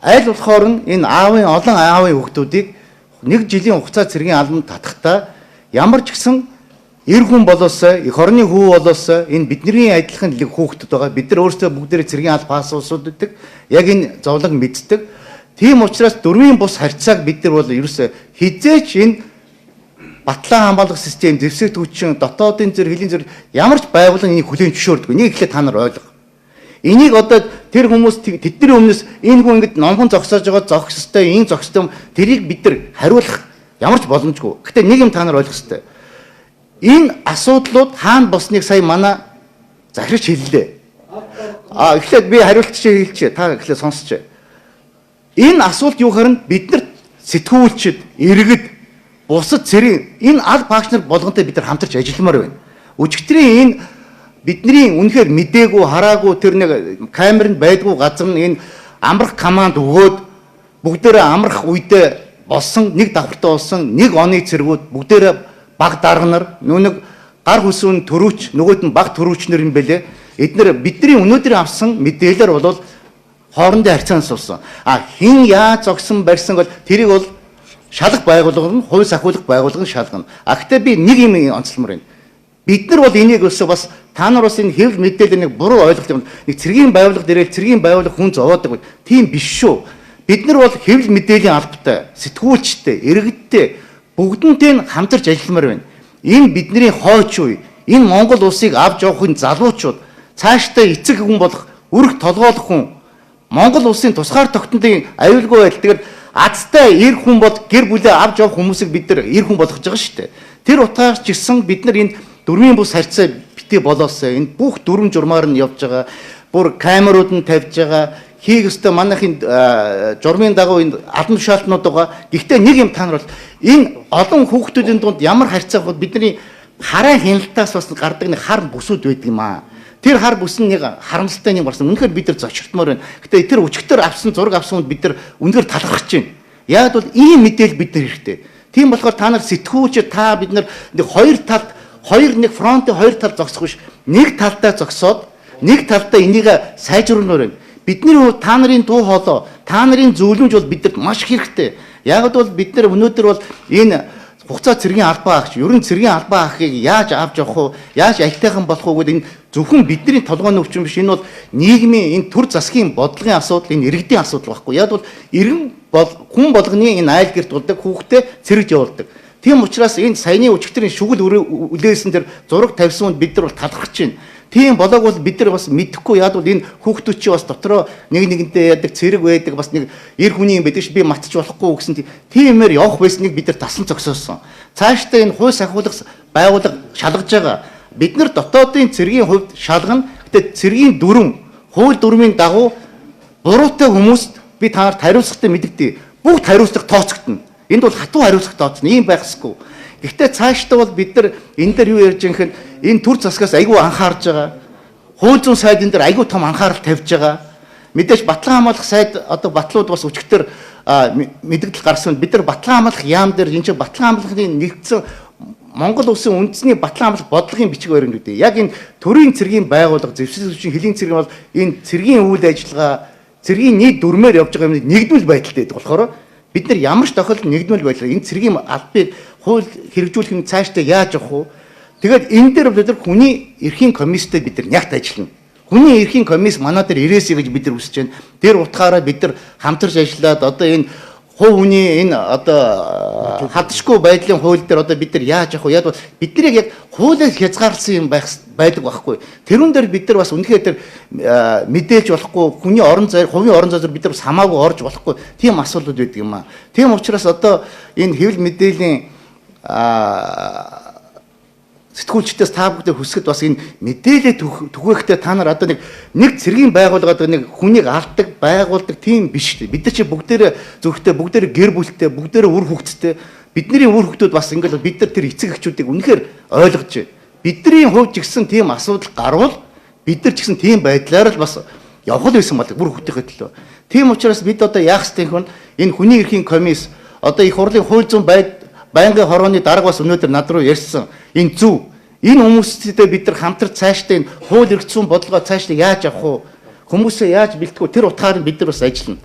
Аль болохоор энэ олон аавын хүүхдүүдийг нэг жилийн хугацаа цэргийн албанд татахдаа ямар ч гэсэн эр хүн болоосоо эх орны хүү болоосоо энэ бидний адилхан хүүхдүүд байгаа. Бид нар өөрсдөө бүгдээрээ цэргийн алба асуусууд гэдэг. Яг энэ зовлон мэддэг. Тийм учраас дөрвийн бус харьцааг бид нар бол ерөөсөө хизээч энэ батлан хамгаалах систем, дэвсгэр түвшин, дотоодын зэрэг, хөлийн зэрэг ямар ч байгууллага энийг хүлээн зөвшөөрдөг. Энийг ихлэ та нар ойлго. Энийг одоо тэр хүмүүс тэдний өмнөөс энэ хүн ингэж номхон зогсоож байгаа зогсостой, энэ зогстой тэрийг бид нар хариулах ямар ч боломжгүй. Гэхдээ нэг юм та нар ойлгох хэрэгтэй. Энэ асуудлууд хаана босныг сая манай захирч хэллээ. Эхлээд би хариултчаа хэлчихье. Та эхлээд сонсч. Энэ асуулт юу харин бид нар сэтгүүлчид, иргэд, бусад цэрийн энэ аль багш нар болгонтой бид нар хамтарч ажилламаар байна. Өчигдрийн энэ бидний үнэхээр мдээгүй, хараагүй тэр нэг камеранд байдгүй газар нь энэ амрах команд өгөөд бүгдээрээ амрах үедээ болсон нэг давхартай болсон нэг оны цэргүүд бүгдээрээ баг дарганар нүг гар хүсүүн төрүүч нөгөөд нь баг төрүүчнэр юм бэлээ. Эднэр бидний өнөөдөр авсан мэдээлэлээр бол хоорондын харьцаанаас болсон. Хин яаж зогсон барьсан бол тэрийг бол шалах байгууллага нь хувь сахиулах байгууллага нь шалгана. Гэхдээ би нэг юм онцлмор байна. Бид нар бол энийг өсөө бас та нар бас энэ хэвлэл мэдээлэл нэг буруу ойлголт юм. Нэг цэргийн байгууллага дээрээ цэргийн байгууллага хүн зовоодаг байна. Тийм биш шүү. Бид нар бол хэвлэл мэдээллийн албатай, сэтгүүлчтэй, иргэдтэй бүгднтэй хамтарч ажилламаар байна. Энэ бидний хойч үе, энэ Монгол улсыг авч явахын залуучууд, цаашдаа эцэг хүн болох, өрх толгойлох хүн, Монгол улсын тусгаар тогтнолын аюулгүй байдал тэгээд азтай эр хүн бол гэр бүлээ авч явах хүмүүсийг бид нар эр хүн болгож байгаа шүү дээ. Тэр утгаас ч гэсэн бид нар энэ дөрвийн бус харьцаа битээ болоосоо энэ бүх дөрвөн журмаар нь явж байгаа. Бүр камерууд нь тавьж байгаа. Хийх ёстой манайхын журмын дагуу энэ албан тушаалтнууд байгаа. Гэхдээ нэг юм та нар бол энэ олон хүүхдүүдийн дунд ямар харьцаа бол бидний хараа хяналтаас бас гардаг нэг хар бүсүүд байдаг юм аа. Тэр хар бүс нь нэг харамсалтай юм болсон. Үнэхээр бид нар зочиртмоор байна. Гэтэ тэр өчигдөр авсан зураг авсан бид нар үнэхээр талархаж байна. Яг бол ийм мэдээлэл бид нар хэрэгтэй. Тийм болохоор та нар сэтгүүлч та бид нар хоёр талд нэг фронтын хоёр тал зогсох биш. Нэг талдаа зогсоод нэг талдаа энийг сайжруулмаар байна. Бидний хувьд та нарын дуу хоолой, та нарын зөвлөмж бол бидэнд маш хэрэгтэй. Яг бол бид нар өнөөдөр бол энэ хугацаа цэргийн албаа агч, ерөн цэргийн албаа ахыг яаж авч явах вэ? Яаж аятайхан болох вэ гэдэг энэ зөвхөн бидний толгойн өвчин биш. Энэ бол нийгмийн энэ төр засгийн бодлогын асуудал, энэ иргэдийн асуудал байхгүй. Яг бол иргэн хүн болгоны энэ айл гэрт болдог хүүхдээ цэрэгж явуулдаг. Тийм учраас энэ саяны өчигдрийн шүгэл үлээсэн тэр зураг тавьсан бид нар бол талархаж байна. Тийм болоог бол бид нар бас мэдэхгүй яад бол энэ хүүхдүүд чи бас дотроо нэгнтэй яадаг цэрэг байдаг бас нэг эр хүний юм байдаг ш би матч болохгүй гэсэн тиймээр явах байсныг бид нар тасан зогсоосон. Цаашдаа энэ хууль сахиулах байгууллага шалгаж байгаа. Бид нар дотоодын цэргийн хувьд шалгана. Гэтэ цэргийн дүрм, хууль дүрмийн дагуу буруутай хүмүүст би та нарт хариуцлагатай мэдэгдээ. Бүгд хариуцлага тооцогдно. Энд бол хатуу хариуцлага тооцно. Ийм байхсгүй. Гэхдээ цаашдаа бол бид нар энэ дээр юу ярьж байгаа юм энэ төр засгаас айгүй анхаарж байгаа. Хууль зүйн сайдын дээр айгүй том анхаарал тавьж байгаа. Мэдээж батлан хамгаалах сайд одоо батлууд бас өчигдөр мэдээлэл гаргасан. Бид нар батлан хамгаалах яам дээр энэ чинь батлан хамгаалахын нэгдсэн Монгол улсын үндэсний батлан хамгаалах бодлогын бичиг баримт гэдэг. Яг энэ төрийн цэргийн байгууллага, зэвсэг түвшин хөлийн цэргийн бол энэ цэргийн үйл ажиллагаа, цэргийн нийт дүрмээр явж байгаа юм нэгдвэл байдалтай байдаг. Болохоор бид нар ямар ч тохиолдолд нэгдмэл байлаа. Энэ цэргийн албыг хууль хэрэгжүүлэх нь цаашдаа яаж явах вэ? Тэгээд энэ дээр бид нар хүний эрхийн комисстэй бид нар нягт ажиллана. Хүний эрхийн комисс манай дээр ирээсэй гэж бид нар хүсэж байна. Тэр утгаараа бид нар хамтарч ажиллаад одоо энэ хувь хүний энэ одоо хадшгүй байдлын хууль дээр одоо бид нар яаж явах вэ? Яг бид нарыг яг хуулиар хязгаарласан юм байдаг байхгүй. Тэрүүн дээр бид нар бас үнэхээр тэр мэдээж болохгүй хүний орон зай, хувийн орон зайд бид нар бас хамаагүй орж болохгүй тийм асуудлууд байдаг юм аа. Тийм учраас одоо энэ хэвлэл мэдээллийн сэтгүүлчдээс та бүхэн хүсгэд бас энэ мэдээлэл түгээхдээ та нар одоо нэг цэргийн байгууллагад нэг хүнийг алдаг, байгуулдаг тийм биш үү? Бид нар чи бүгдээрээ зөвхөн бүгдээрээ гэр бүлтэй, бүгдээрээ үр хөвгттэй. Бидний үр хөвгтүүд бас ингээл бид нар тэр эцэг эхчүүдийг үнэхээр ойлгож байна. Бидний хувьд ч гэсэн тийм асуудал гарвал бид нар ч гэсэн тийм байдлаар л бас явах байсан болдог бүр хөвгтийнхээ төлөө. Тийм учраас бид одоо яах ёстой юм бэ? Энэ хүний эрхийн комисс одоо их хурлын хууль зүйн байнгын хорооны дарга бас өнөөдөр над руу ярьсан энэ зөв. Энэ хүмүүстэй бид нар хамтарч цаашдаа энэ хууль эрх зүйн бодлогоо цаашдаа яаж авах вэ? Хүмүүсээ яаж бэлтгэх вэ? Тэр утгаар нь бид нар бас ажиллана.